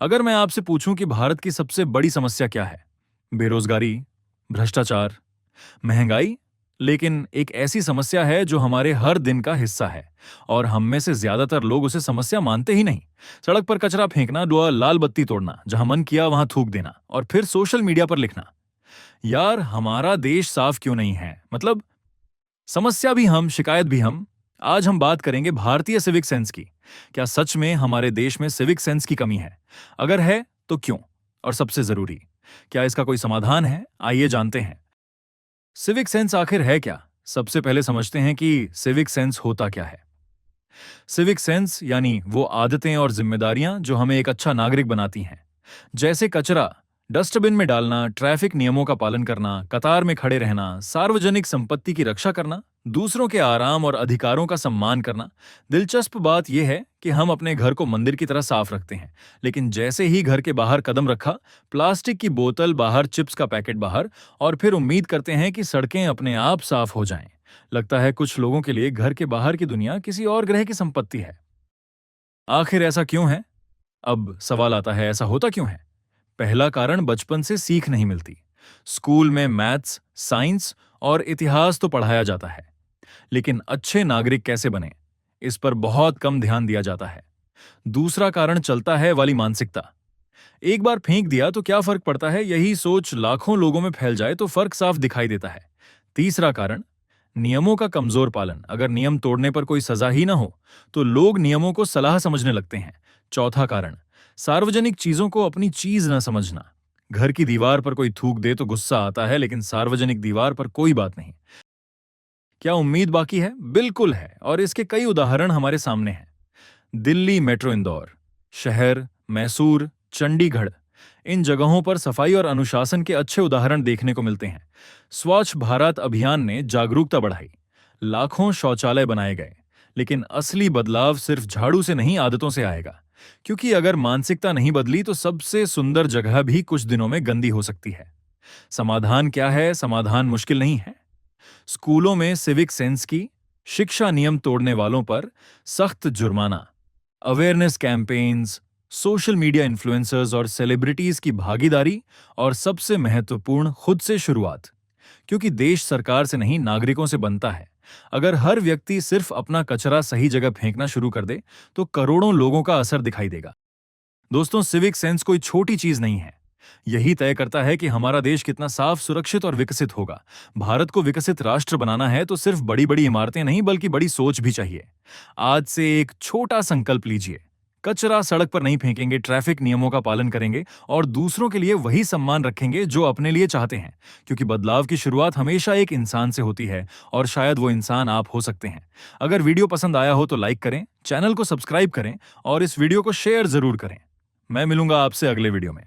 अगर मैं आपसे पूछूं कि भारत की सबसे बड़ी समस्या क्या है? बेरोजगारी, भ्रष्टाचार, महंगाई? लेकिन एक ऐसी समस्या है जो हमारे हर दिन का हिस्सा है और हम में से ज्यादातर लोग उसे समस्या मानते ही नहीं। सड़क पर कचरा फेंकना, लाल बत्ती तोड़ना, जहां मन किया वहां थूक देना और फिर सोशल मीडिया पर लिखना, यार हमारा देश साफ क्यों नहीं है? मतलब समस्या भी हम, शिकायत भी हम। आज हम बात करेंगे भारतीय सिविक सेंस की। क्या सच में हमारे देश में सिविक सेंस की कमी है? अगर है तो क्यों? और सबसे जरूरी, क्या इसका कोई समाधान है? आइए जानते हैं। सिविक सेंस आखिर है क्या? सबसे पहले समझते हैं कि सिविक सेंस होता क्या है। सिविक सेंस यानी वो आदतें और जिम्मेदारियां जो हमें एक अच्छा नागरिक बनाती हैं। जैसे कचरा डस्टबिन में डालना, ट्रैफिक नियमों का पालन करना, कतार में खड़े रहना, सार्वजनिक संपत्ति की रक्षा करना, दूसरों के आराम और अधिकारों का सम्मान करना। दिलचस्प बात यह है कि हम अपने घर को मंदिर की तरह साफ रखते हैं, लेकिन जैसे ही घर के बाहर कदम रखा, प्लास्टिक की बोतल बाहर, चिप्स का पैकेट बाहर, और फिर उम्मीद करते हैं कि सड़कें अपने आप साफ हो जाएं। लगता है कुछ लोगों के लिए घर के बाहर की दुनिया किसी और ग्रह की संपत्ति है। आखिर ऐसा क्यों है? अब सवाल आता है, ऐसा होता क्यों है? पहला कारण, बचपन से सीख नहीं मिलती। स्कूल में मैथ्स, साइंस और इतिहास तो पढ़ाया जाता है, लेकिन अच्छे नागरिक कैसे बने, इस पर बहुत कम ध्यान दिया जाता है। दूसरा कारण, चलता है वाली मानसिकता। एक बार फेंक दिया तो क्या फर्क पड़ता है, यही सोच लाखों लोगों में फैल जाए तो फर्क साफ दिखाई देता है। तीसरा कारण, नियमों का कमजोर पालन। अगर नियम तोड़ने पर कोई सजा ही ना हो तो लोग नियमों को सलाह समझने लगते हैं। चौथा कारण, सार्वजनिक चीजों को अपनी चीज न समझना। घर की दीवार पर कोई थूक दे तो गुस्सा आता है, लेकिन सार्वजनिक दीवार पर कोई बात नहीं। क्या उम्मीद बाकी है? बिल्कुल है, और इसके कई उदाहरण हमारे सामने हैं। दिल्ली मेट्रो, इंदौर शहर, मैसूर, चंडीगढ़, इन जगहों पर सफाई और अनुशासन के अच्छे उदाहरण देखने को मिलते हैं। स्वच्छ भारत अभियान ने जागरूकता बढ़ाई, लाखों शौचालय बनाए गए, लेकिन असली बदलाव सिर्फ झाड़ू से नहीं, आदतों से आएगा। क्योंकि अगर मानसिकता नहीं बदली तो सबसे सुंदर जगह भी कुछ दिनों में गंदी हो सकती है। समाधान क्या है? समाधान मुश्किल नहीं है। स्कूलों में सिविक सेंस की शिक्षा, नियम तोड़ने वालों पर सख्त जुर्माना, awareness campaigns, social media influencers और सेलिब्रिटीज की भागीदारी, और सबसे महत्वपूर्ण, खुद से शुरुआत। क्योंकि देश सरकार से नहीं, नागरिकों से बनता है। अगर हर व्यक्ति सिर्फ अपना कचरा सही जगह फेंकना शुरू कर दे तो करोड़ों लोगों का असर दिखाई देगा। दोस्तों, सिविक सेंस कोई छोटी चीज नहीं है। यही तय करता है कि हमारा देश कितना साफ, सुरक्षित और विकसित होगा। भारत को विकसित राष्ट्र बनाना है तो सिर्फ बड़ी बड़ी इमारतें नहीं, बल्कि बड़ी सोच भी चाहिए। आज से एक छोटा संकल्प लीजिए। कचरा सड़क पर नहीं फेंकेंगे, ट्रैफिक नियमों का पालन करेंगे और दूसरों के लिए वही सम्मान रखेंगे जो अपने लिए चाहते हैं। क्योंकि बदलाव की शुरुआत हमेशा एक इंसान से होती है, और शायद वो इंसान आप हो सकते हैं। अगर वीडियो पसंद आया हो तो लाइक करें, चैनल को सब्सक्राइब करें और इस वीडियो को शेयर जरूर करें। मैं मिलूंगा आपसे अगले वीडियो में।